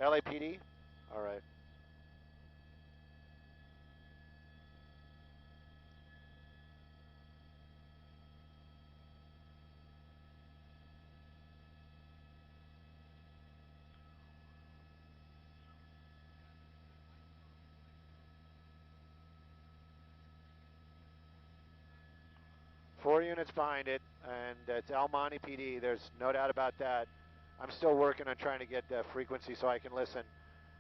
LAPD? All right. 4 units behind it, and it's El Monte PD. There's no doubt about that. I'm still working on trying to get the frequency so I can listen.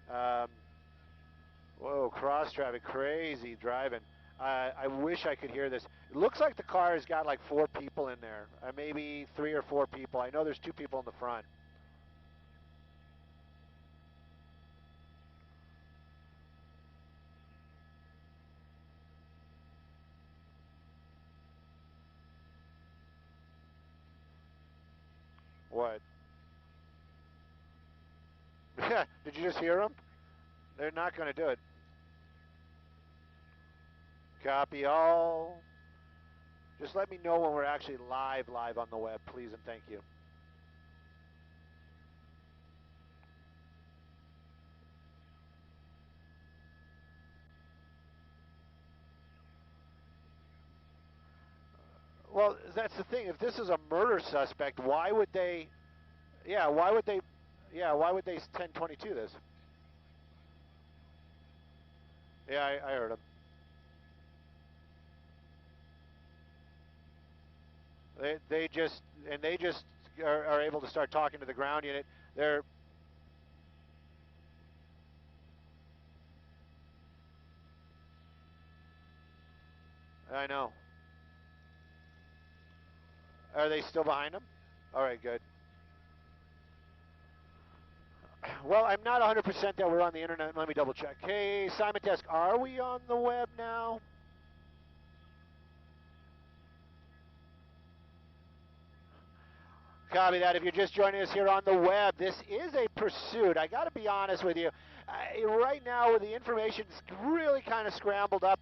Um, whoa, cross traffic, crazy driving. I wish I could hear this. It looks like the car has got like 4 people in there, maybe 3 or 4 people. I know there's 2 people in the front. What? Did you just hear them? They're not going to do it. Copy all. Just let me know when we're actually live on the web, please, and thank you. Well, that's the thing. If this is a murder suspect, why would they? Yeah, why would they? Yeah, why would they 1022 this? Yeah, I heard them. They just and they just are able to start talking to the ground unit. They're I know. Are they still behind them? All right, good. Well, I'm not 100% that we're on the internet. Let me double check. Hey, Simon Desk, are we on the web now? Copy that. If you're just joining us here on the web, this is a pursuit. I got to be honest with you. Right now, the information's really kind of scrambled up.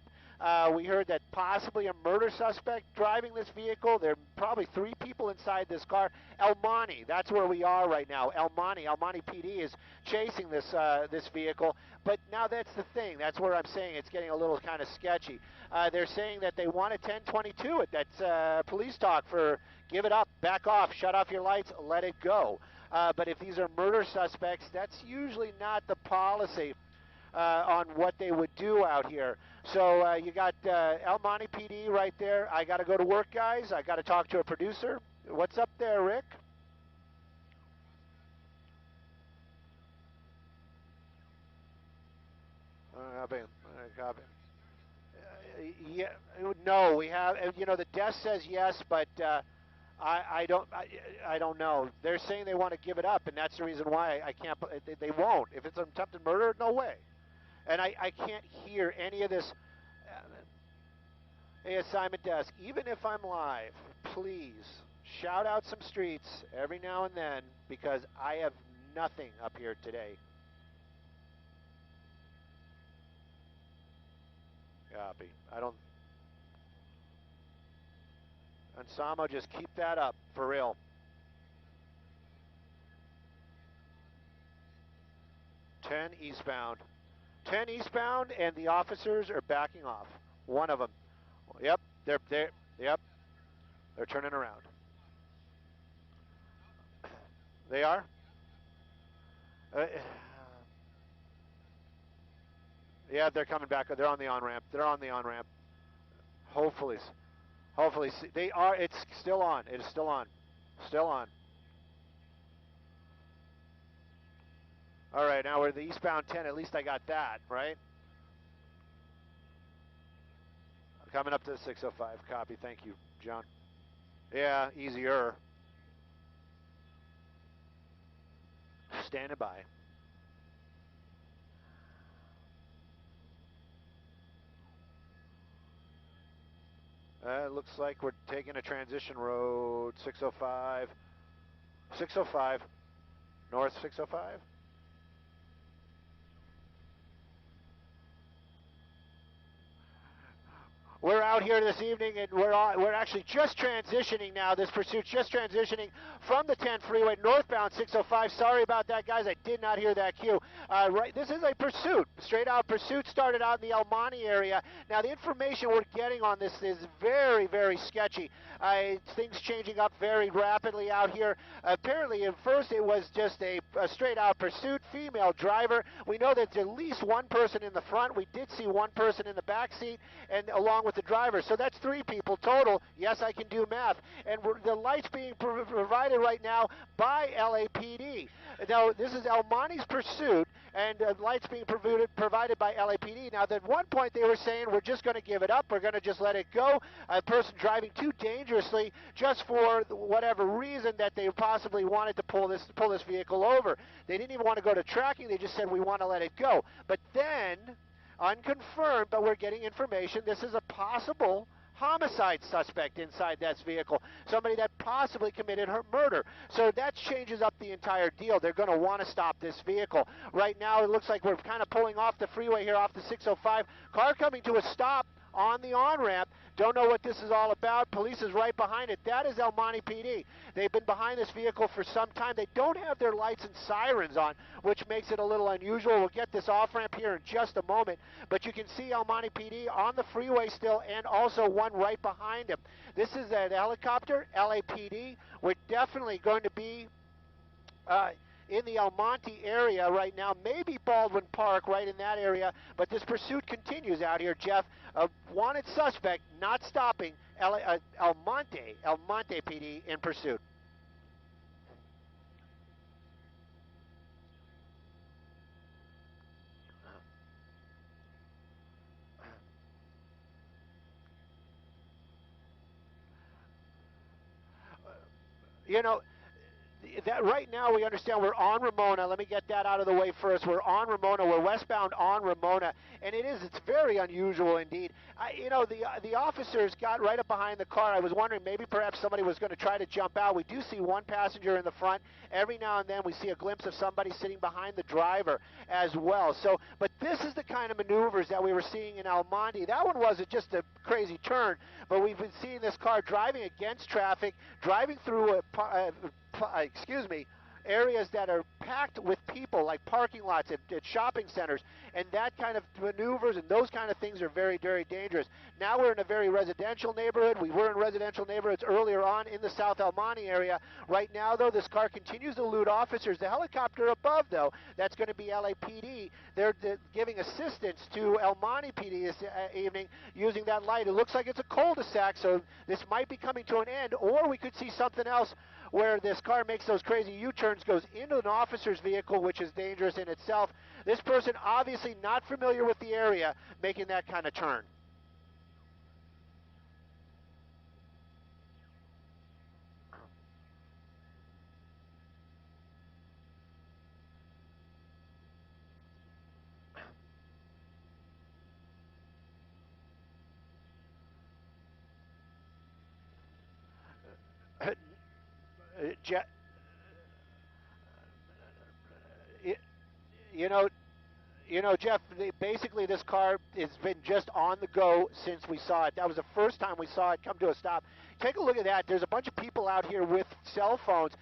We heard that possibly a murder suspect driving this vehicle. There are probably 3 people inside this car. El Monte, that's where we are right now. El Monte PD is chasing this vehicle. But now that's the thing. That's where I'm saying it's getting a little kind of sketchy. They're saying that they want a 1022 it. That's police talk for give it up, back off, shut off your lights, let it go. But if these are murder suspects, that's usually not the policy on what they would do out here. So you got El Monte PD right there. I got to go to work, guys. I got to talk to a producer. What's up there, Rick? Copy. Copy. Yeah, no, we have. You know, the desk says yes, but I don't know. They're saying they want to give it up, and that's the reason why I can't. They won't. If it's attempted murder, no way. And I can't hear any of this. Hey, assignment desk. Even if I'm live, please shout out some streets every now and then because I have nothing up here today. Copy. I don't. Ansamo, just keep that up for real. 10 eastbound. 10 eastbound, and the officers are backing off. One of them. Yep, they're. Yep, they're turning around. They are. Uh, yeah, they're coming back. They're on the on ramp. They're on the on ramp. Hopefully, hopefully they are. It's still on. It is still on. Still on. All right, now we're the eastbound 10. At least I got that right. Coming up to the 605. Copy. Thank you, John. Yeah, easier. Standing by. It looks like we're taking a transition road. 605. 605. North 605. We're out here this evening, and we're actually just transitioning now. This pursuit's just transitioning from the 10 freeway northbound 605. Sorry about that, guys. I did not hear that cue. Right, this is a pursuit, straight out pursuit. Started out in the El Monte area. Now, the information we're getting on this is very, very sketchy. Things changing up very rapidly out here. Apparently, at first it was just a straight out pursuit, female driver. We know that there's at least one person in the front. We did see one person in the back seat, and along with the driver. So that's 3 people total. Yes, I can do math. And the lights being provided right now by LAPD. Now, this is El Monte's pursuit, and lights being provided by LAPD. Now, at one point they were saying, we're just going to give it up. We're going to just let it go. A person driving too dangerously just for whatever reason that they possibly wanted to pull this vehicle over. They didn't even want to go to tracking. They just said, we want to let it go. But then, unconfirmed, but we're getting information, this is a possible homicide suspect inside that vehicle, somebody that possibly committed her murder. So that changes up the entire deal. They're going to want to stop this vehicle. Right now, it looks like we're kind of pulling off the freeway here off the 605. Car coming to a stop on the on-ramp. Don't know what this is all about. Police is right behind it. That is El Monte PD. They've been behind this vehicle for some time. They don't have their lights and sirens on, which makes it a little unusual. We'll get this off-ramp here in just a moment. But you can see El Monte PD on the freeway still, and also one right behind him. This is a helicopter, LAPD. We're definitely going to be in the El Monte area right now, maybe Baldwin Park, right in that area, but this pursuit continues out here, Jeff. A wanted suspect not stopping El Monte PD in pursuit. You know, that right now we understand we're on Ramona. Let me get that out of the way first. We're on Ramona. We're westbound on Ramona, and it's very unusual indeed. You know, the officers got right up behind the car. I was wondering maybe perhaps somebody was going to try to jump out. We do see one passenger in the front. Every now and then we see a glimpse of somebody sitting behind the driver as well. So, but this is the kind of maneuvers that we were seeing in El Monte. That one wasn't just a crazy turn, but we've been seeing this car driving against traffic, driving through areas that are packed with people, like parking lots at shopping centers, and that kind of maneuvers and those kind of things are very, very dangerous. Now we're in a very residential neighborhood. We were in residential neighborhoods earlier on in the South El Monte area. Right now, though, this car continues to elude officers. The helicopter above, though, that's going to be LAPD. They're giving assistance to El Monte PD this evening using that light. It looks like it's a cul-de-sac, so this might be coming to an end, or we could see something else where this car makes those crazy U-turns, goes into an officer's vehicle, which is dangerous in itself. This person obviously not familiar with the area, making that kind of turn. You know, Jeff, basically this car has been just on the go since we saw it. That was the first time we saw it come to a stop. Take a look at that. There's a bunch of people out here with cell phones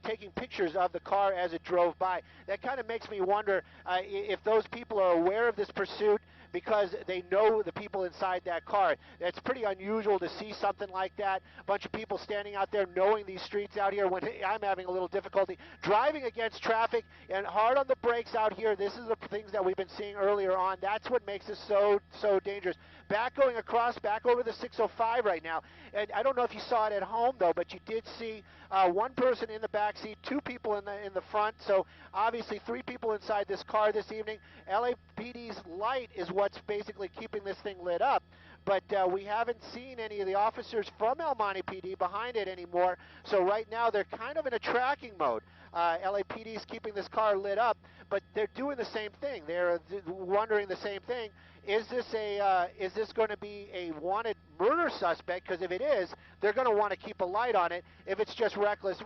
taking pictures of the car as it drove by. That kind of makes me wonder if those people are aware of this pursuit because they know the people inside that car. It's pretty unusual to see something like that. A bunch of people standing out there knowing these streets out here when I'm having a little difficulty. Driving against traffic and hard on the brakes out here. This is the things that we've been seeing earlier on. That's what makes this so dangerous. Back going across, back over the 605 right now. And I don't know if you saw it at home, though, but you did see one person in the back seat, 2 people in the front. So obviously 3 people inside this car this evening. LAPD's light is what's basically keeping this thing lit up. But we haven't seen any of the officers from El Monte PD behind it anymore. So right now they're kind of in a tracking mode. LAPD's keeping this car lit up, but they're doing the same thing. They're wondering the same thing. Is this going to be a wanted murder suspect, because if it is, they're going to want to keep a light on it. If it's just reckless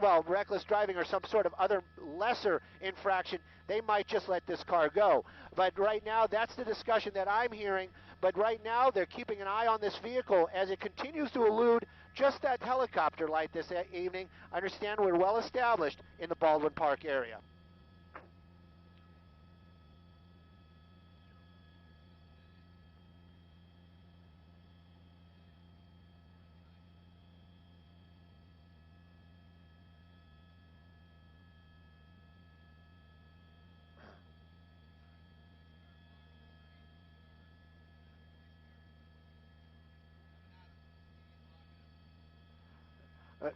driving or some sort of other lesser infraction, they might just let this car go. But right now, that's the discussion that I'm hearing. But right now, they're keeping an eye on this vehicle as it continues to elude just that helicopter light this evening. I understand we're well established in the Baldwin Park area. Uh,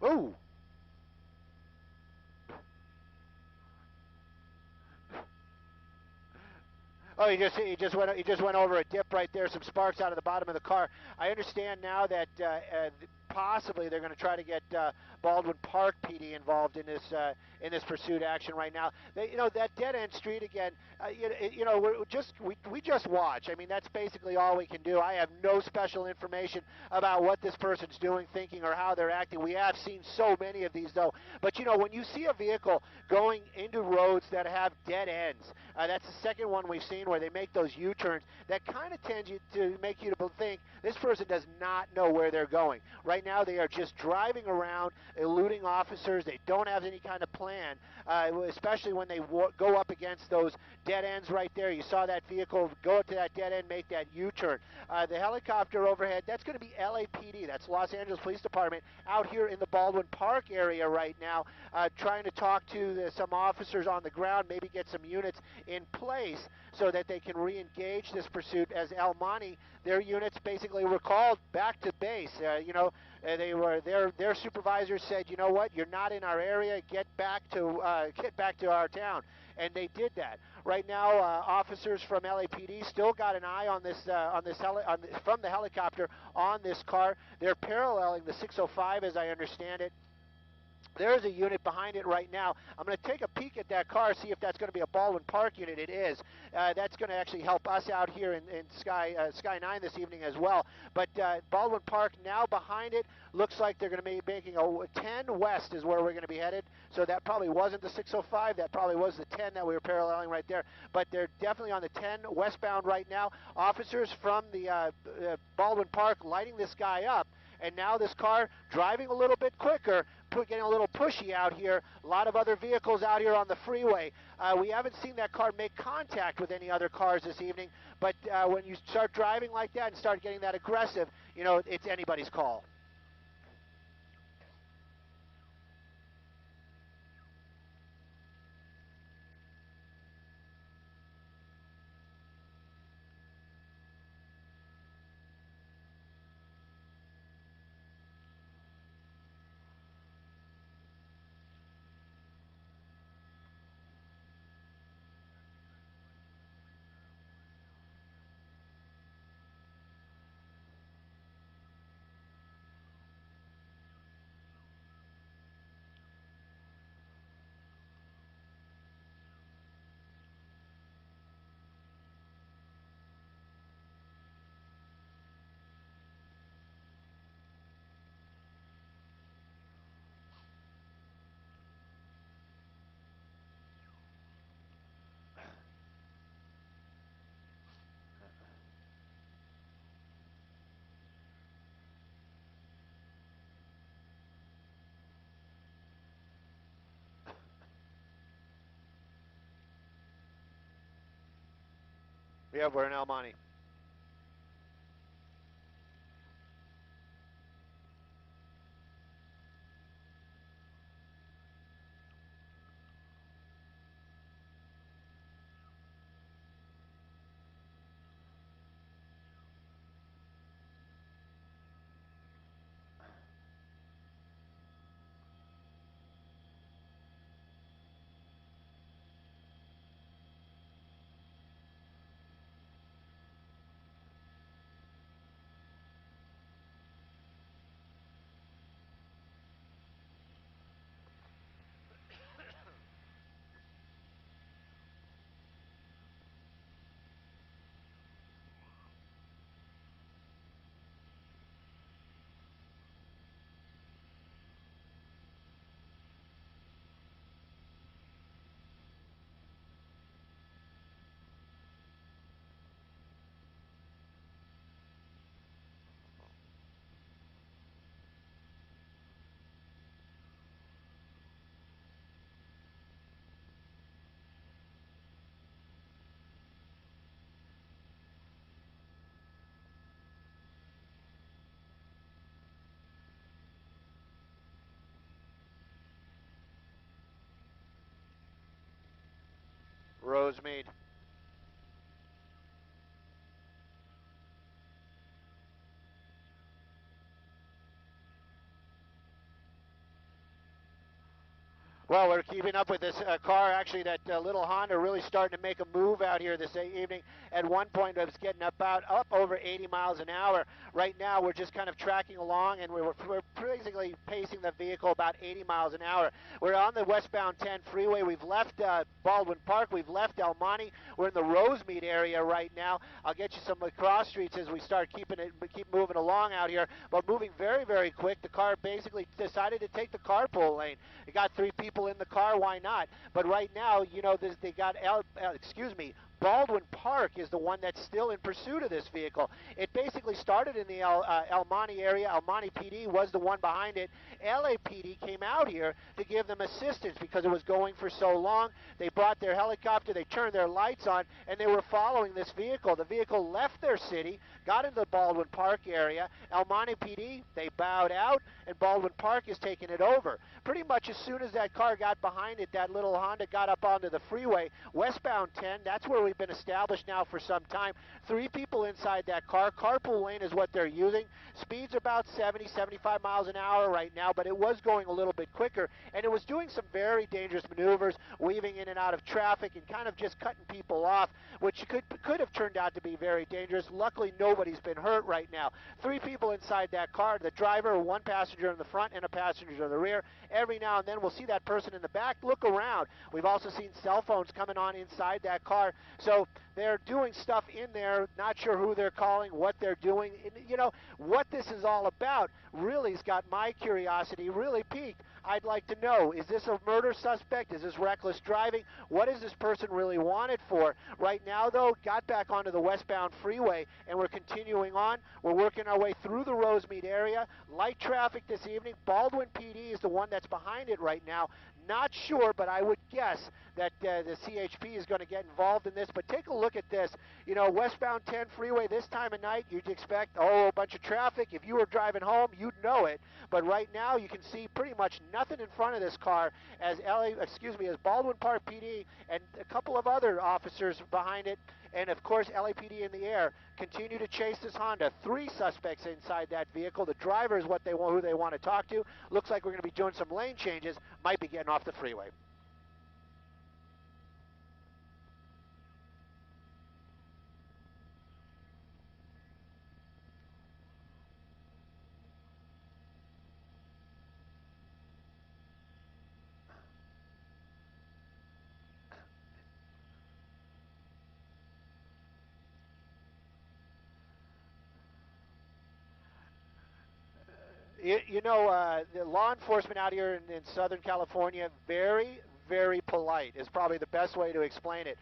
oh, Oh, he just went over a dip right there. Some sparks out of the bottom of the car. I understand now that possibly they're going to try to get Baldwin Park PD involved in this pursuit action right now. That dead end street again. We just watch. I mean, that's basically all we can do. I have no special information about what this person's doing, thinking, or how they're acting. We have seen so many of these though. But when you see a vehicle going into roads that have dead ends, that's the second one we've seen where they make those U-turns. That kind of tends to make you to think this person does not know where they're going. Right now, they are just driving around, eluding officers. They don't have any kind of plan, especially when they go up against those dead ends right there. You saw that vehicle go up to that dead end, make that U-turn. The helicopter overhead, that's going to be LAPD. That's Los Angeles Police Department out here in the Baldwin Park area right now, trying to talk to some officers on the ground, maybe get some units in place so that they can re-engage this pursuit. As El Monte, their units basically were called back to base. Their supervisors said, you know what, you're not in our area. Get back to our town, and they did that. Right now, officers from LAPD still got an eye on from the helicopter on this car. They're paralleling the 605, as I understand it. There's a unit behind it right now. I'm going to take a peek at that car, see if that's going to be a Baldwin Park unit. It is. That's going to actually help us out here in Sky 9 this evening as well. But Baldwin Park now behind it. Looks like they're going to be making a 10 west is where we're going to be headed. So that probably wasn't the 605. That probably was the 10 that we were paralleling right there. But they're definitely on the 10 westbound right now. Officers from the Baldwin Park lighting this guy up. And now this car driving a little bit quicker, getting a little pushy out here. A lot of other vehicles out here on the freeway. We haven't seen that car make contact with any other cars this evening, but when you start driving like that and start getting that aggressive, it's anybody's call. Yeah, we're in El Monte. Rosemead. Well, we're keeping up with this car. Actually, that little Honda really starting to make a move out here this evening. At one point, it was getting up over 80 miles an hour. Right now, we're just kind of tracking along, and we're basically pacing the vehicle about 80 miles an hour. We're on the westbound 10 freeway. We've left Baldwin Park. We've left El Monte. We're in the Rosemead area right now. I'll get you some cross streets as we start keep moving along out here. But moving very, very quick. The car basically decided to take the carpool lane. It got three people in the car, why not? But right now, you know, they got Baldwin Park is the one that's still in pursuit of this vehicle. It basically started in the El Monte area. El Monte PD was the one behind it. LAPD came out here to give them assistance because it was going for so long. They brought their helicopter, they turned their lights on, and they were following this vehicle. The vehicle left their city, got into the Baldwin Park area. El Monte PD, they bowed out, and Baldwin Park is taking it over. Pretty much as soon as that car got behind it, that little Honda got up onto the freeway. Westbound 10, that's where we've been established now for some time. Three people inside that car. Carpool lane is what they're using. Speed's about 70, 75 miles an hour right now, but it was going a little bit quicker, and it was doing some very dangerous maneuvers, weaving in and out of traffic and kind of just cutting people off, which could have turned out to be very dangerous. Luckily, nobody's been hurt right now. Three people inside that car, the driver, one passenger in the front, and a passenger in the rear. Every now and then we'll see that person in the back look around. We've also seen cell phones coming on inside that car. So they're doing stuff in there, not sure who they're calling, what they're doing. And, you know, what this is all about really has got my curiosity really piqued. I'd like to know, is this a murder suspect? Is this reckless driving? What is this person really wanted for? Right now, though, got back onto the westbound freeway, and we're continuing on. We're working our way through the Rosemead area. Light traffic this evening. Baldwin PD is the one that's behind it right now. Not sure, but I would guess that the CHP is going to get involved in this. But take a look at this. You know, westbound 10 freeway this time of night, you'd expect, a bunch of traffic. If you were driving home, you'd know it. But right now, you can see pretty much nothing in front of this car as Baldwin Park PD and a couple of other officers behind it, and of course LAPD in the air, continue to chase this Honda. Three suspects inside that vehicle. The driver is who they want to talk to. Looks like we're going to be doing some lane changes. Might be getting off the freeway. The law enforcement out here in Southern California, very, very polite is probably the best way to explain it.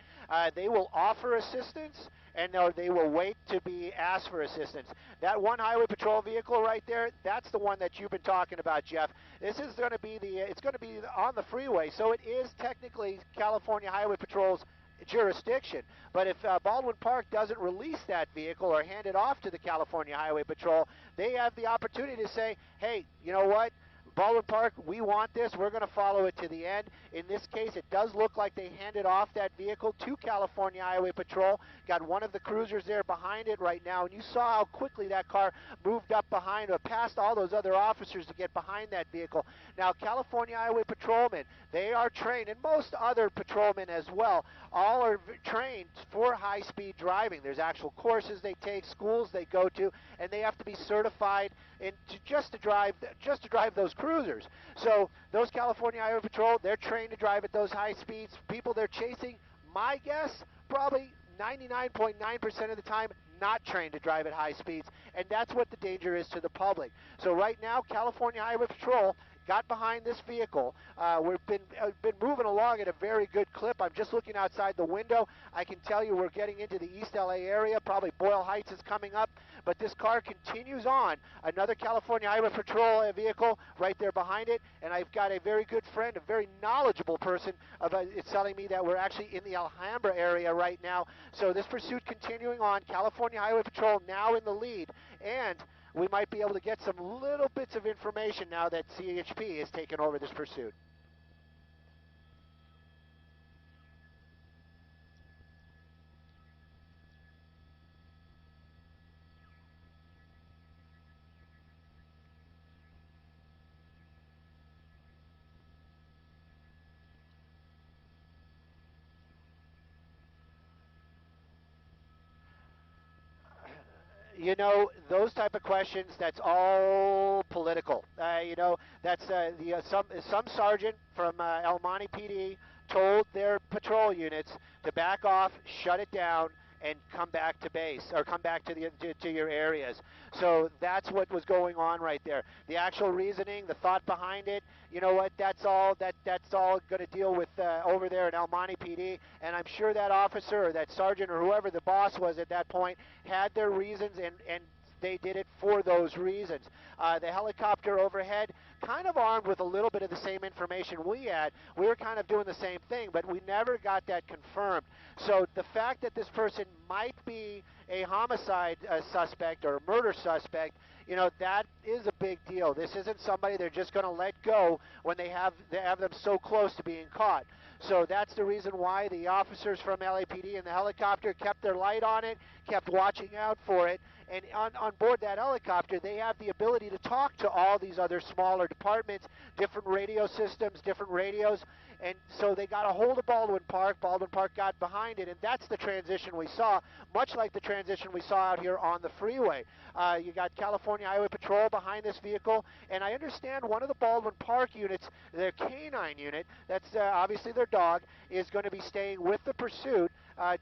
They will offer assistance, and they will wait to be asked for assistance. That one highway patrol vehicle right there, that's the one that you've been talking about, Jeff. This is going to be it's going to be on the freeway, so it is technically California Highway Patrol's jurisdiction. But if Baldwin Park doesn't release that vehicle or hand it off to the California Highway Patrol, they have the opportunity to say, hey, you know what? Baldwin Park, we want this. We're going to follow it to the end. In this case, it does look like they handed off that vehicle to California Highway Patrol. Got one of the cruisers there behind it right now, and you saw how quickly that car moved up behind or past all those other officers to get behind that vehicle. Now, California Highway Patrolmen, they are trained, and most other patrolmen as well, all are trained for high-speed driving. There's actual courses they take, schools they go to, and they have to be certified just to drive those cruisers. So those California Highway Patrol, they're trained to drive at those high speeds. People they're chasing, my guess, probably 99.9% of the time, not trained to drive at high speeds, and that's what the danger is to the public. So right now, California Highway Patrol got behind this vehicle. We've been moving along at a very good clip. I'm just looking outside the window. I can tell you we're getting into the East LA area. Probably Boyle Heights is coming up, but this car continues on. Another California Highway Patrol vehicle right there behind it, and I've got a very good friend, a very knowledgeable person, it's telling me that we're actually in the Alhambra area right now. So this pursuit continuing on. California Highway Patrol now in the lead, and we might be able to get some little bits of information now that CHP has taken over this pursuit. You know, those type of questions, that's all political. You know, that's some sergeant from El Monte PD told their patrol units to back off, shut it down, and come back to base or come back to to your areas. So that's what was going on right there. The actual reasoning, the thought behind it, you know what? That's all going to deal with over there at El Monte PD. And I'm sure that officer or that sergeant or whoever the boss was at that point had their reasons, and they did it for those reasons. The helicopter overhead, kind of armed with a little bit of the same information we had. We were kind of doing the same thing, but we never got that confirmed. So the fact that this person might be a homicide suspect or a murder suspect, you know, that is a big deal. This isn't somebody they're just going to let go when they have them so close to being caught. So that's the reason why the officers from LAPD and the helicopter kept their light on it, kept watching out for it. And on board that helicopter, they have the ability to talk to all these other smaller departments, different radio systems, different radios. And so they got a hold of Baldwin Park. Baldwin Park got behind it, and that's the transition we saw, much like the transition we saw out here on the freeway. You got California Highway Patrol behind this vehicle, and I understand one of the Baldwin Park units, their canine unit, that's obviously their dog, is going to be staying with the pursuit.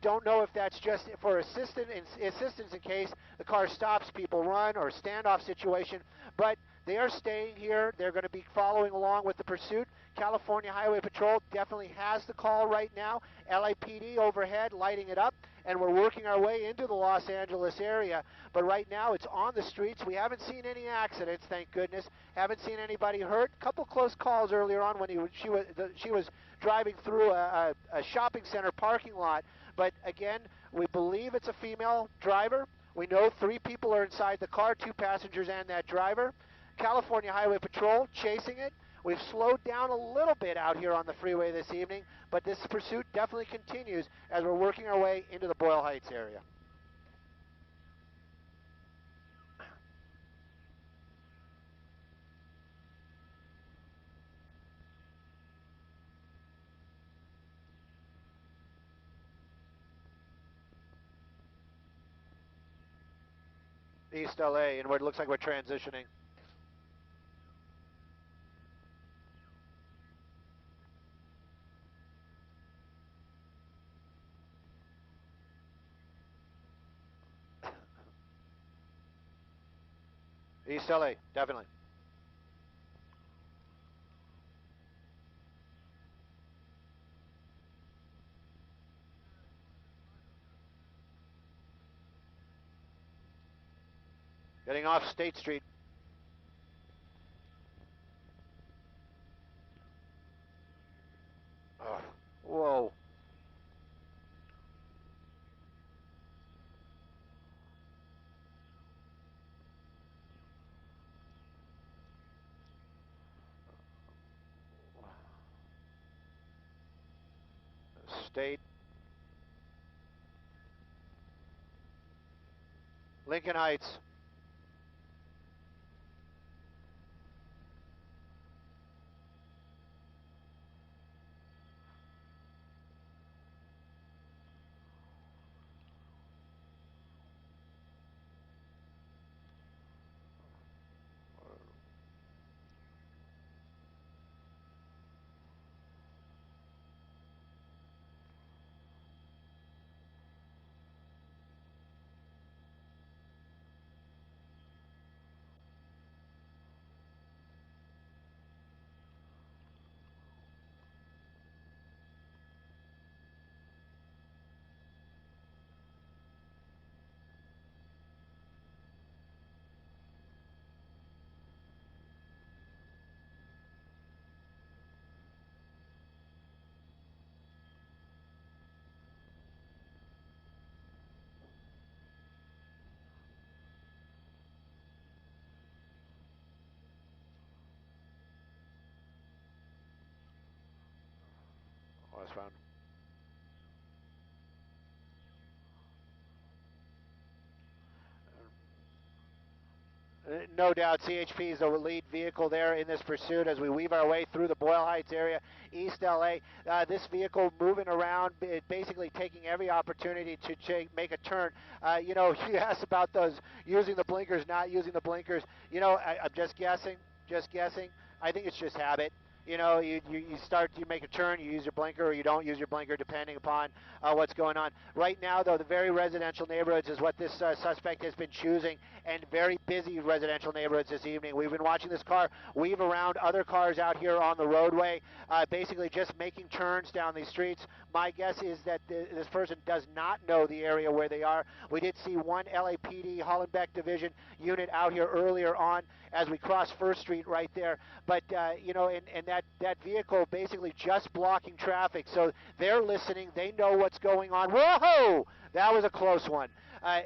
Don't know if that's just for assistance in case the car stops, people run, or standoff situation, but they are staying here. They're going to be following along with the pursuit. California Highway Patrol definitely has the call right now. LAPD overhead lighting it up, and we're working our way into the Los Angeles area. But right now it's on the streets. We haven't seen any accidents, thank goodness. Haven't seen anybody hurt. A couple close calls earlier on when she was driving through a shopping center parking lot. But again, we believe it's a female driver. We know 3 people are inside the car, 2 passengers and that driver. California Highway Patrol chasing it. We've slowed down a little bit out here on the freeway this evening, but this pursuit definitely continues as we're working our way into the Boyle Heights area. East LA, and it looks like we're transitioning. East LA, definitely. Getting off State Street. Oh, whoa. State. Lincoln Heights. Westbound. No doubt CHP is the lead vehicle there in this pursuit as we weave our way through the Boyle Heights area, East LA. This vehicle moving around, basically taking every opportunity to make a turn. You know, you asked about those using the blinkers, not using the blinkers. You know, I'm just guessing. I think it's just habit. You know, you make a turn, you use your blinker, or you don't use your blinker, depending upon what's going on. Right now, though, the very residential neighborhoods is what this suspect has been choosing, and very busy residential neighborhoods this evening. We've been watching this car weave around other cars out here on the roadway, basically just making turns down these streets. My guess is that this person does not know the area where they are. We did see one LAPD Hollenbeck Division unit out here earlier on as we cross First Street right there. But, you know, and that vehicle basically just blocking traffic. So they're listening. They know what's going on. Whoa! That was a close one.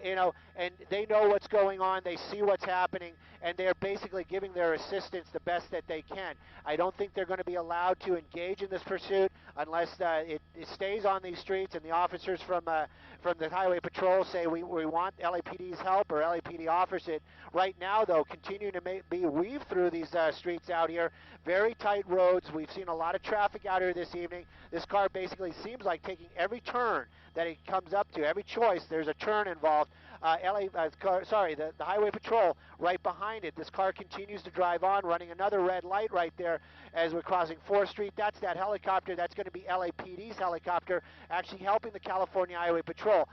You know, and they know what's going on. They see what's happening, and they're basically giving their assistance the best that they can. I don't think they're going to be allowed to engage in this pursuit unless it stays on these streets and the officers from the Highway Patrol say we want LAPD's help, or LAPD offers it. Right now, though, continuing to weave through these streets out here, very tight roads. We've seen a lot of traffic out here this evening. This car basically seems like taking every turn that it comes up to, every choice, there's a turn involved. The Highway Patrol right behind it. This car continues to drive on, running another red light right there as we're crossing 4th Street. That's that helicopter. That's going to be LAPD's helicopter actually helping the California Highway Patrol.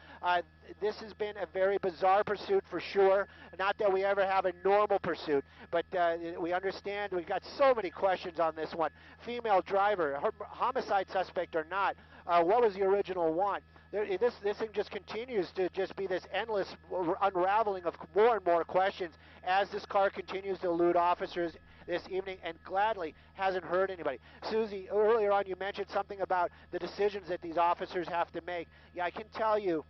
This has been a very bizarre pursuit for sure. Not that we ever have a normal pursuit, but we understand. We've got so many questions on this one. Female driver, homicide suspect or not, what was the original one? This thing just continues to just be this endless unraveling of more and more questions as this car continues to elude officers this evening, and gladly hasn't hurt anybody. Susie, earlier on you mentioned something about the decisions that these officers have to make. Yeah, I can tell you,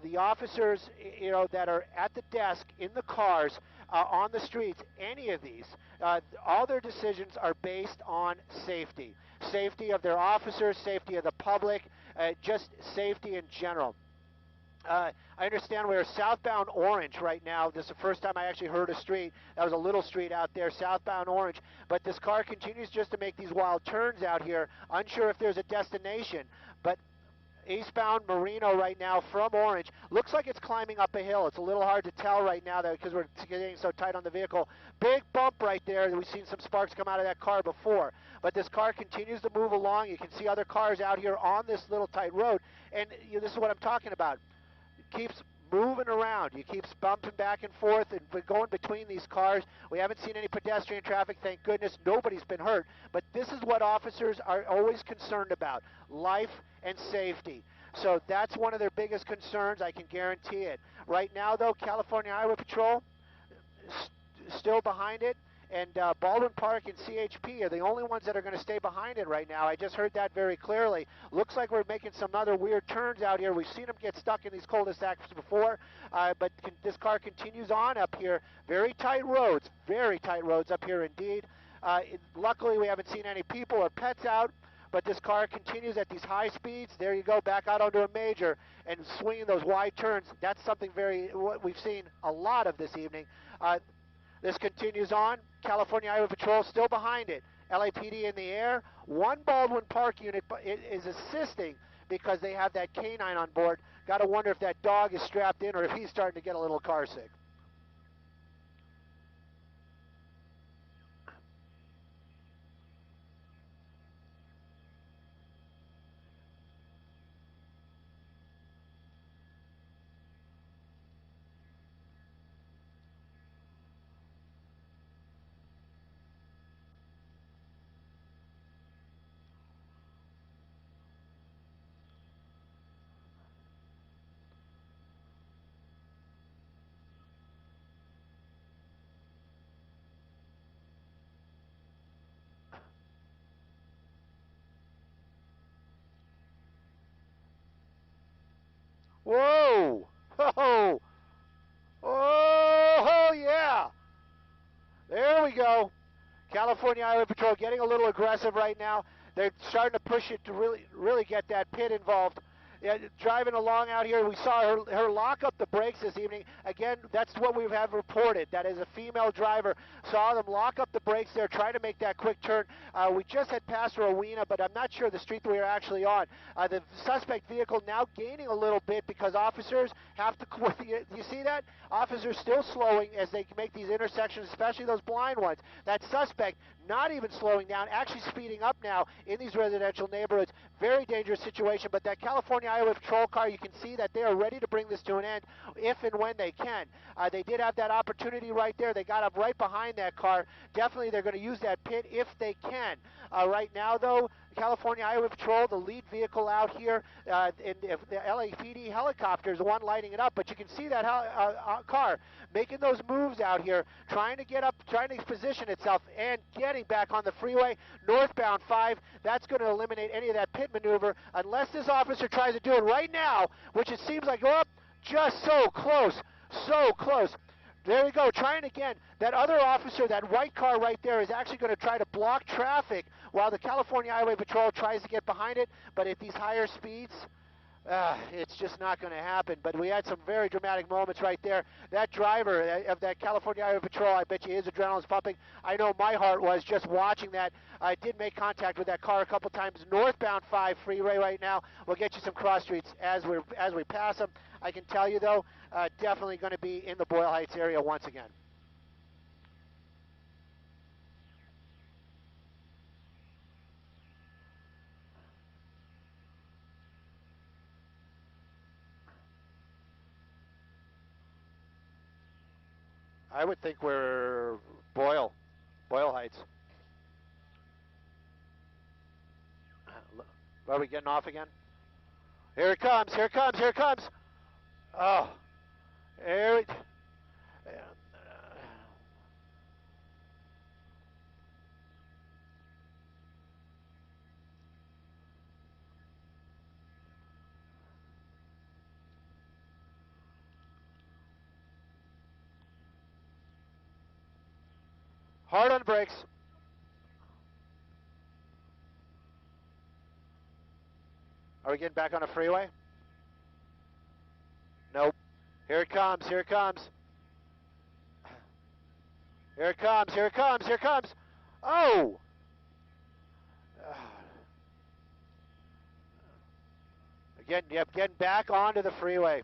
the officers, you know, that are at the desk in the cars, on the streets, any of these, all their decisions are based on safety. Safety of their officers, safety of the public, just safety in general. I understand we're southbound Orange right now. This is the first time I actually heard a street. That was a little street out there, southbound Orange. But this car continues just to make these wild turns out here. Unsure if there's a destination. But eastbound Marino right now from Orange. Looks like it's climbing up a hill. It's a little hard to tell right now because we're getting so tight on the vehicle. Big bump right there. We've seen some sparks come out of that car before. But this car continues to move along. You can see other cars out here on this little tight road. And this is what I'm talking about. It keeps moving around. You keep bumping back and forth and going between these cars. We haven't seen any pedestrian traffic, thank goodness. Nobody's been hurt. But this is what officers are always concerned about, life and safety. So that's one of their biggest concerns, I can guarantee it. Right now, though, California Highway Patrol still behind it. And Baldwin Park and CHP are the only ones that are going to stay behind it right now. I just heard that very clearly. Looks like we're making some other weird turns out here. We've seen them get stuck in these cul-de-sacs before, but this car continues on up here. Very tight roads up here indeed. Luckily, we haven't seen any people or pets out, but this car continues at these high speeds. There you go, back out onto a major and swinging those wide turns. That's something what we've seen a lot of this evening. This continues on. California Highway Patrol still behind it. LAPD in the air. One Baldwin Park unit is assisting because they have that canine on board. Got to wonder if that dog is strapped in or if he's starting to get a little car sick. Whoa! Oh! Oh, yeah! There we go. California Highway Patrol getting a little aggressive right now. They're starting to push it to really get that pit involved. driving along out here. We saw her lock up the brakes this evening. Again, that's what we have reported. That is a female driver. Saw them lock up the brakes there, try to make that quick turn. We just had passed Rowena, but I'm not sure the street that we are actually on. The suspect vehicle now gaining a little bit because officers have to, you see that? Officers still slowing as they make these intersections, especially those blind ones. That suspect not even slowing down, actually speeding up now in these residential neighborhoods. Very dangerous situation, but that California Highway Patrol car, you can see that they are ready to bring this to an end if and when they can. They did have that opportunity right there. They got up right behind that car. Definitely they're going to use that pit if they can. Right now, though, California Highway Patrol, the lead vehicle out here, and the LAPD helicopter is the one lighting it up, but you can see that car making those moves out here, trying to get up, trying to position itself, and getting back on the freeway, northbound 5. That's going to eliminate any of that pit maneuver, unless this officer tries to do it right now, which it seems like, oh, just so close, so close. There we go, trying again. That other officer, that white car right there, is actually going to try to block traffic while the California Highway Patrol tries to get behind it. But at these higher speeds, it's just not going to happen. But we had some very dramatic moments right there. That driver of that California Highway Patrol, I bet you his adrenaline's pumping. I know my heart was just watching that. I did make contact with that car a couple times. Northbound 5 freeway right now. We'll get you some cross streets as we pass them. I can tell you, though, definitely going to be in the Boyle Heights area once again. I would think we're Boyle Heights. Are we getting off again? Here it comes, here it comes, here it comes. Oh, here it. Hard on the brakes. Are we getting back on a freeway? Nope. Here it comes, here it comes. Here it comes, here it comes, here it comes. Oh! Again, yep, getting back onto the freeway.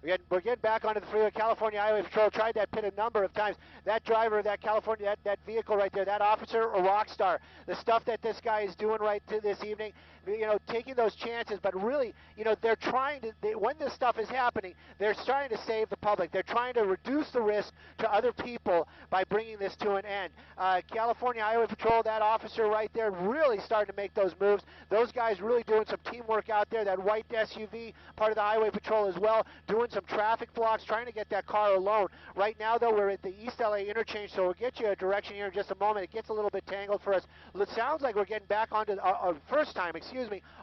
We're getting back onto the freeway. California Highway Patrol tried that pit a number of times. That driver, that California, that vehicle right there, that officer, a rock star. The stuff that this guy is doing right to this evening, taking those chances, but really, they're trying to, when this stuff is happening, they're trying to save the public. They're trying to reduce the risk to other people by bringing this to an end. California Highway Patrol, that officer right there, really starting to make those moves. Those guys really doing some teamwork out there. That white SUV, part of the Highway Patrol as well, doing some traffic blocks, trying to get that car alone. Right now, though, we're at the East LA interchange, so we'll get you a direction here in just a moment. It gets a little bit tangled for us. It sounds like we're getting back onto first time,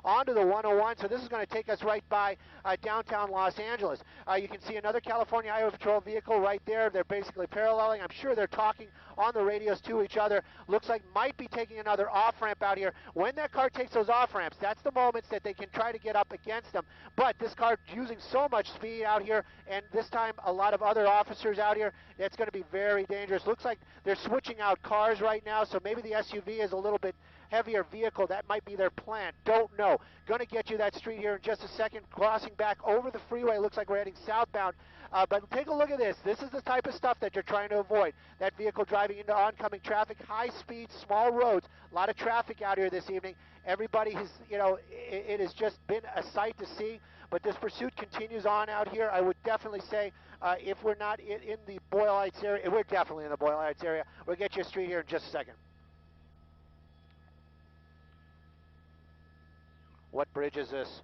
onto the 101. So this is going to take us right by downtown Los Angeles. You can see another California Highway Patrol vehicle right there. They're basically paralleling. I'm sure they're talking on the radios to each other. Looks like might be taking another off-ramp out here. When that car takes those off-ramps, that's the moments that they can try to get up against them. But this car using so much speed out here, and this time a lot of other officers out here, it's going to be very dangerous. Looks like they're switching out cars right now, so maybe the SUV is a little bit heavier vehicle. That might be their plan. Don't know. Going to get you that street here in just a second. Crossing back over the freeway. Looks like we're heading southbound. But take a look at this. This is the type of stuff that you're trying to avoid. That vehicle driving into oncoming traffic, high speed, small roads. A lot of traffic out here this evening. Everybody has, it has just been a sight to see. But this pursuit continues on out here. I would definitely say if we're not in the Boyle Heights area, we're definitely in the Boyle Heights area. We'll get you a street here in just a second. What bridge is this?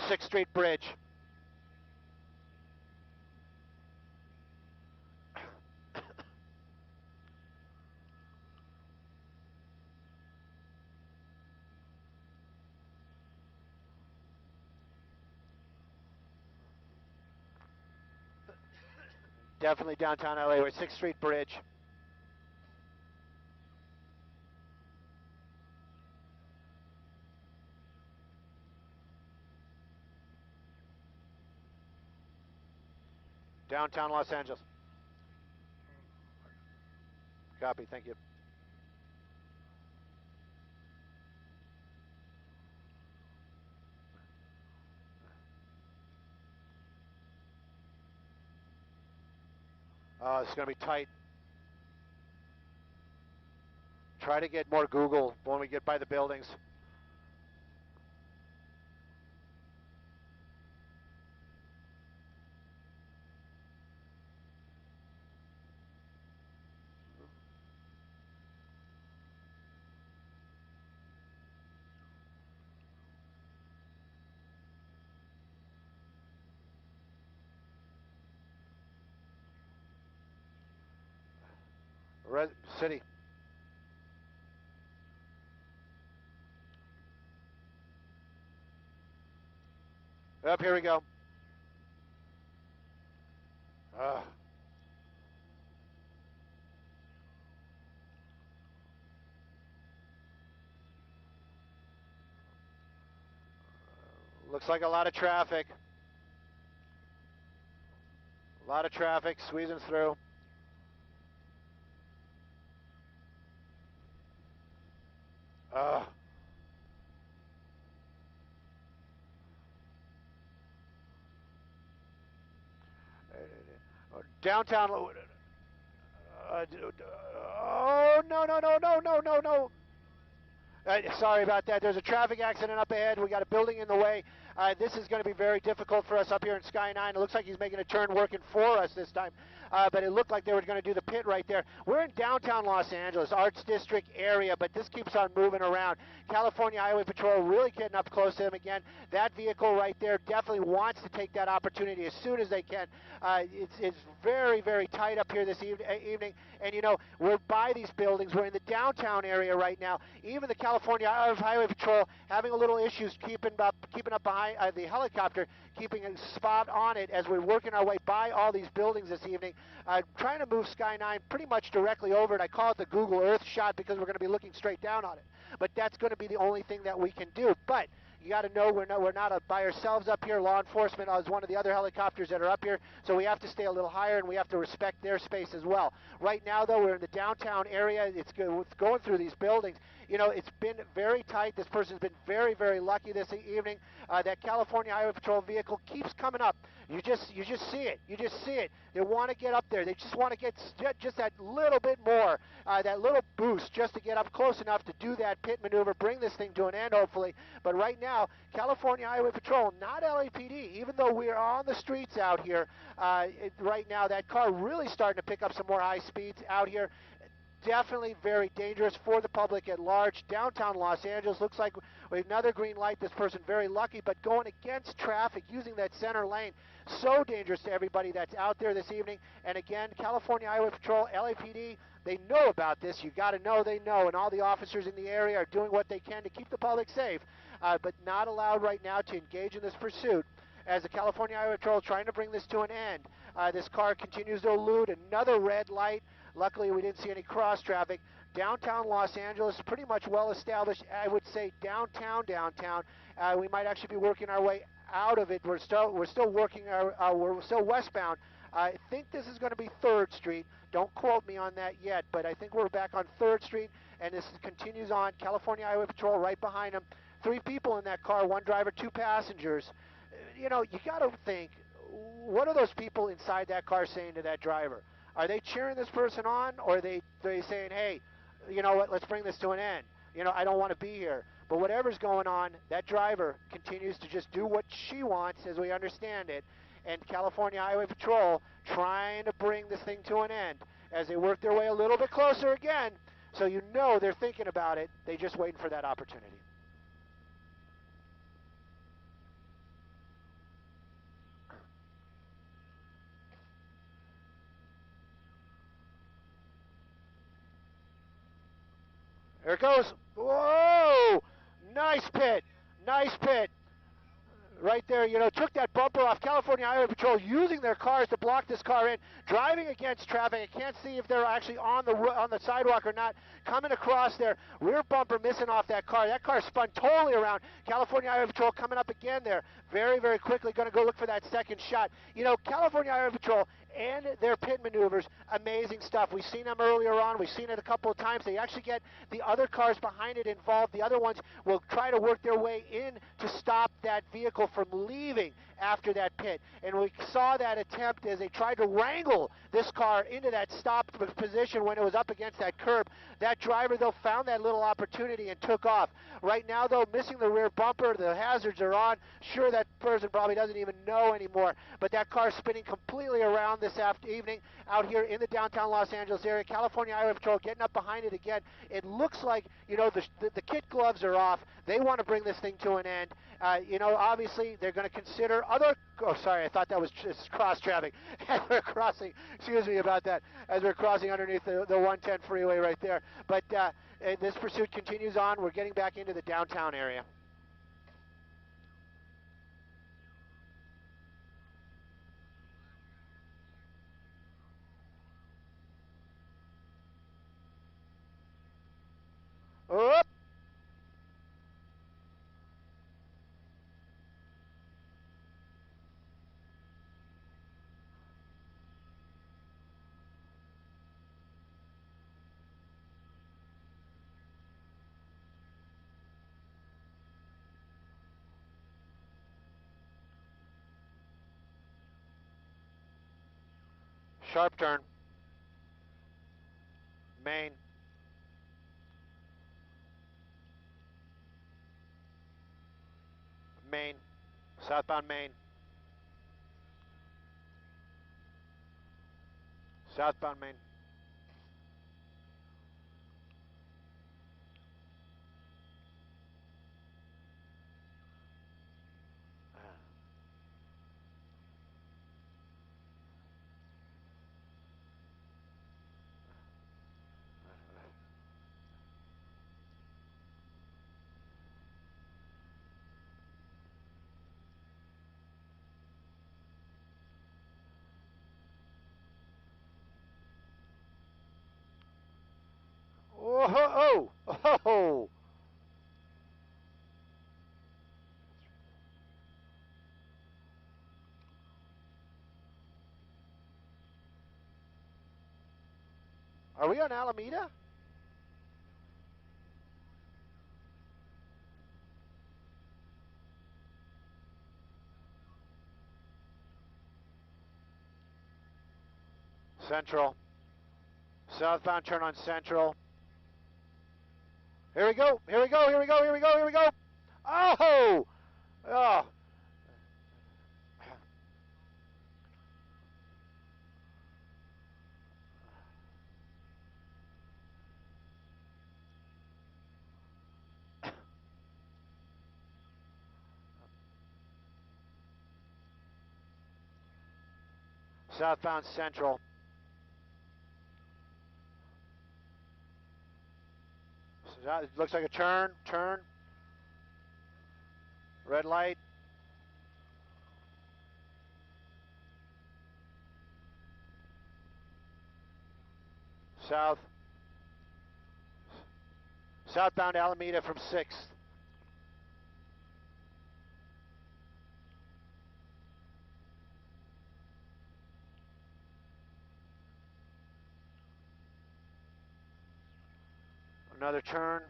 6th Street Bridge. Definitely downtown LA. We're 6th Street Bridge. Downtown Los Angeles. Copy, thank you. It's going to be tight. Try to get more Google when we get by the buildings. Red City. Up, here we go. Looks like a lot of traffic. A lot of traffic squeezing through. Downtown. Oh, no. Sorry about that. There's a traffic accident up ahead. We got a building in the way. This is going to be very difficult for us up here in Sky 9. It looks like he's making a turn working for us this time. But it looked like they were going to do the pit right there. We're in downtown Los Angeles, Arts District area, but this keeps on moving around. California Highway Patrol really getting up close to him again. That vehicle right there definitely wants to take that opportunity as soon as they can. It's very, very tight up here this evening. And, you know, we're by these buildings. We're in the downtown area right now. Even the California Highway Patrol having a little issues keeping up behind the helicopter, keeping a spot on it as we're working our way by all these buildings this evening. Trying to move Sky 9 pretty much directly over it. I call it the Google Earth shot because we're going to be looking straight down on it. But that's going to be the only thing that we can do. But you got to know we're not by ourselves up here. Law enforcement is one of the other helicopters that are up here, so we have to stay a little higher and we have to respect their space as well. Right now, though, we're in the downtown area. It's going through these buildings. You know, it's been very tight. This person's been very, very lucky this evening. That California Highway Patrol vehicle keeps coming up. You just see it. You just see it. They want to get up there. They just want to get just that little bit more, that little boost just to get up close enough to do that pit maneuver, bring this thing to an end, hopefully. But right now, California Highway Patrol, not LAPD, even though we are on the streets out here, right now, that car really starting to pick up some more high speeds out here. Definitely very dangerous for the public at large. Downtown Los Angeles looks like we have another green light. This person very lucky, but going against traffic, using that center lane, so dangerous to everybody that's out there this evening. And again, California Highway Patrol, LAPD, they know about this. You got to know they know, and all the officers in the area are doing what they can to keep the public safe, but not allowed right now to engage in this pursuit. As the California Highway Patrol trying to bring this to an end, this car continues to elude another red light. Luckily, we didn't see any cross traffic. Downtown Los Angeles, pretty much well established. I would say downtown. We might actually be working our way out of it. We're still working we're still westbound. I think this is going to be 3rd Street. Don't quote me on that yet, but I think we're back on 3rd Street, and this continues on. California Highway Patrol right behind them. 3 people in that car, 1 driver, 2 passengers. You know, you got to think, what are those people inside that car saying to that driver? Are they cheering this person on, or are they saying, hey, you know what, let's bring this to an end. You know, I don't want to be here. But whatever's going on, that driver continues to just do what she wants, as we understand it, and California Highway Patrol trying to bring this thing to an end as they work their way a little bit closer again, so you know they're thinking about it. They're just waiting for that opportunity. There it goes. Whoa! Nice pit. Nice pit. Right there, you know, took that bumper off. California Highway Patrol using their cars to block this car in, driving against traffic. I can't see if they're actually on the sidewalk or not. Coming across there, rear bumper missing off that car. That car spun totally around. California Highway Patrol coming up again there. Very, very quickly going to go look for that second shot. You know, California Highway Patrol, and their pit maneuvers, amazing stuff. We've seen them earlier on. We've seen it a couple of times. They actually get the other cars behind it involved. The other ones will try to work their way in to stop that vehicle from leaving after that pit. And we saw that attempt as they tried to wrangle this car into that stop position when it was up against that curb. That driver, though, found that little opportunity and took off. Right now, though, missing the rear bumper, the hazards are on. Sure, that person probably doesn't even know anymore, but that car spinning completely around this evening out here in the downtown Los Angeles area. California Highway Patrol getting up behind it again. It looks like, you know, the kit gloves are off. They want to bring this thing to an end. You know, obviously, they're going to consider other, oh, sorry, I thought that was just cross traffic. As we're crossing, excuse me about that, as we're crossing underneath the 110 freeway right there. But this pursuit continues on. We're getting back into the downtown area. Up. Sharp turn. Main. Main. Southbound Main. Southbound Main. Whoa! Oh! Are we on Alameda? Central. Southbound turn on Central. Here we go. Here we go. Here we go. Here we go. Here we go. Oh! Oh! Southbound Central. It looks like a turn. Turn. Red light. South. Southbound Alameda from 6th. Another turn.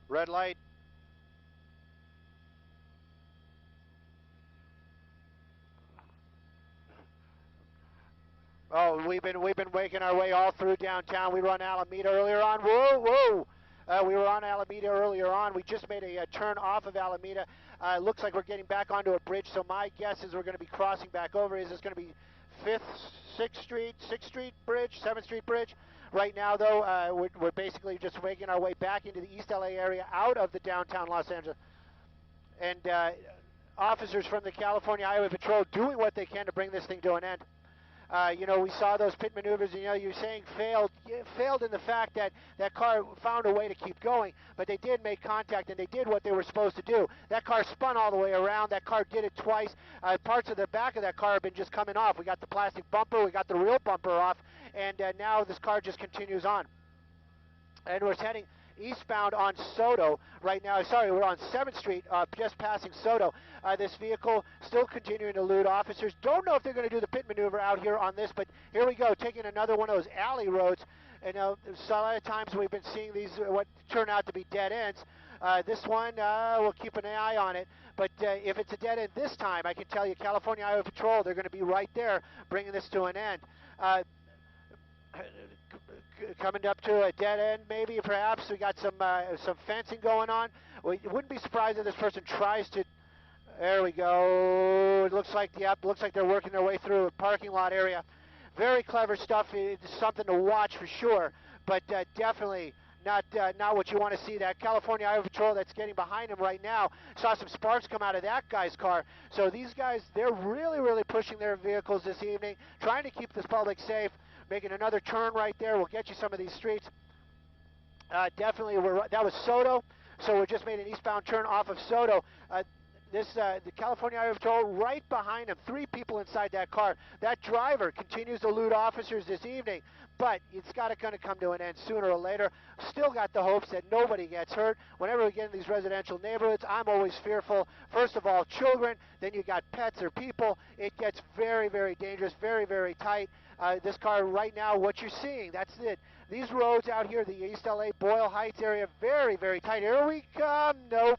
Red light. Oh, we've been making our way all through downtown. We were on Alameda earlier on. Whoa, whoa! We were on Alameda earlier on. We just made a turn off of Alameda. It looks like we're getting back onto a bridge. So my guess is we're going to be crossing back over. Is this going to be 5th, 6th Street, 6th Street Bridge, 7th Street Bridge? Right now, though, we're basically just making our way back into the East LA area, out of the downtown Los Angeles. And officers from the California Highway Patrol doing what they can to bring this thing to an end. You know, we saw those pit maneuvers, and, you know, you're saying failed in the fact that that car found a way to keep going, but they did make contact, and they did what they were supposed to do. That car spun all the way around. That car did it twice. Parts of the back of that car have been just coming off. We got the plastic bumper, we got the real bumper off, and now this car just continues on. And we're heading eastbound on Soto right now. Sorry, we're on 7th Street, just passing Soto. This vehicle still continuing to elude officers. Don't know if they're going to do the pit maneuver out here on this, but here we go, taking another one of those alley roads. And a lot of times we've been seeing these what turn out to be dead ends. This one, we'll keep an eye on it. But if it's a dead end this time, I can tell you, California Highway Patrol, they're going to be right there bringing this to an end. Coming up to a dead end, maybe, perhaps. We got some fencing going on. We wouldn't be surprised if this person tries to. There we go. It looks like, yep, looks like they're working their way through a parking lot area. Very clever stuff. It's something to watch for sure, but definitely not what you want to see. That California Highway Patrol that's getting behind him right now, saw some sparks come out of that guy's car. So these guys, they're really, really pushing their vehicles this evening, trying to keep this public safe. Making another turn right there. We'll get you some of these streets. Definitely, that was Soto, so we just made an eastbound turn off of Soto. The California Highway Patrol right behind him, 3 people inside that car. That driver continues to elude officers this evening, but it's going to come to an end sooner or later. Still got the hopes that nobody gets hurt. Whenever we get in these residential neighborhoods, I'm always fearful. First of all, children, then you got pets or people. It gets very, very dangerous, very, very tight. This car right now, what you're seeing, that's it. These roads out here, the East LA, Boyle Heights area, very, very tight. Here we come. Nope.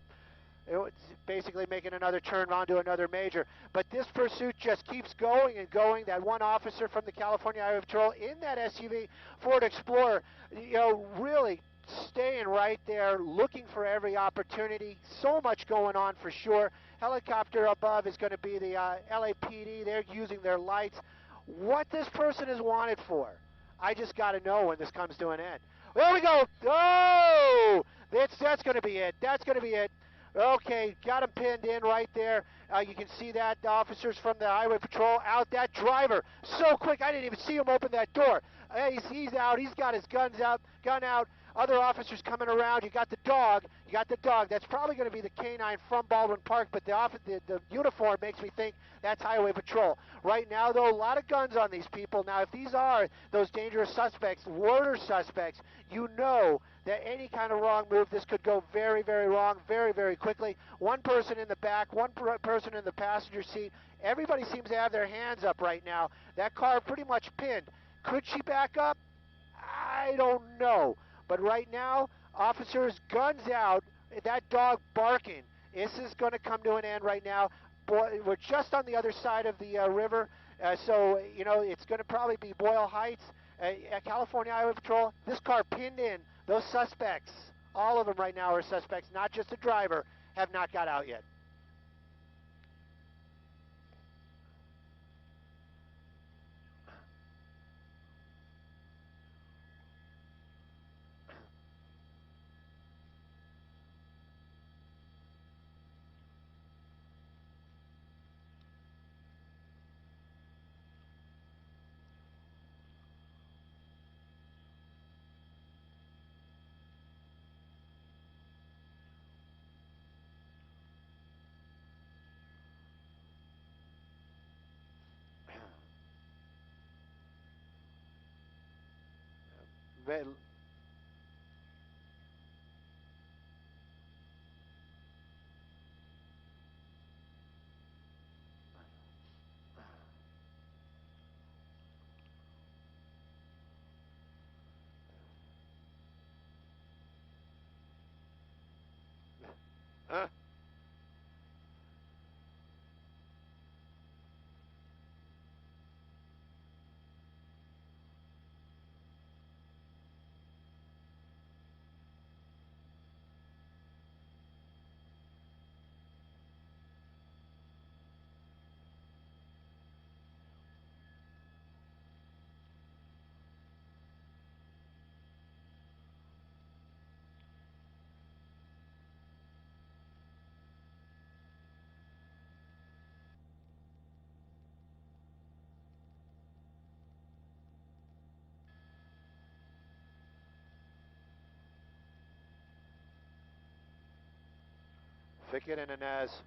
It's basically making another turn onto another major. But this pursuit just keeps going and going. That one officer from the California Highway Patrol in that SUV Ford Explorer, you know, really staying right there, looking for every opportunity. So much going on for sure. Helicopter above is going to be the LAPD. They're using their lights. What this person is wanted for, I just got to know when this comes to an end. There we go. Oh, that's going to be it. That's going to be it. Okay, got him pinned in right there. You can see that officers from the Highway Patrol out. That driver, so quick, I didn't even see him open that door. He's out. He's got his gun out. Other officers coming around. You got the dog. That's probably going to be the canine from Baldwin Park, but the uniform makes me think that's Highway Patrol. Right now, though, a lot of guns on these people. Now, if these are those dangerous suspects, murder suspects, you know that any kind of wrong move, this could go very, very wrong, very, very quickly. One person in the back, one person in the passenger seat. Everybody seems to have their hands up right now. That car pretty much pinned. Could she back up? I don't know. But right now, officers, guns out, that dog barking. This is going to come to an end right now. Boy, we're just on the other side of the river, so, you know, it's going to probably be Boyle Heights, California Highway Patrol. This car pinned in. Those suspects, all of them right now are suspects, not just the driver, have not got out yet. Fickett and Inez.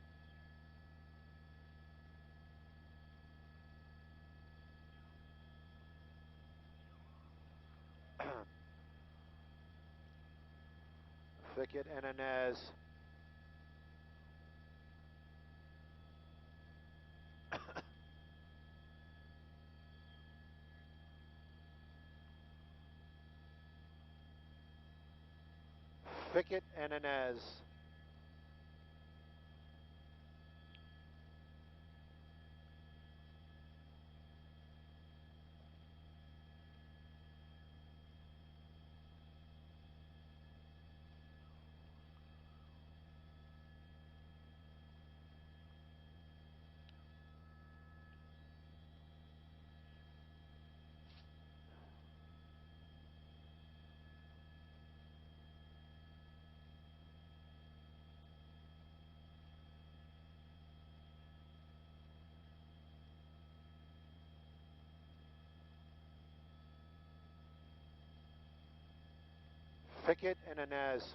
Fickett and Inez. Fickett and Inez. Fickett and Inez.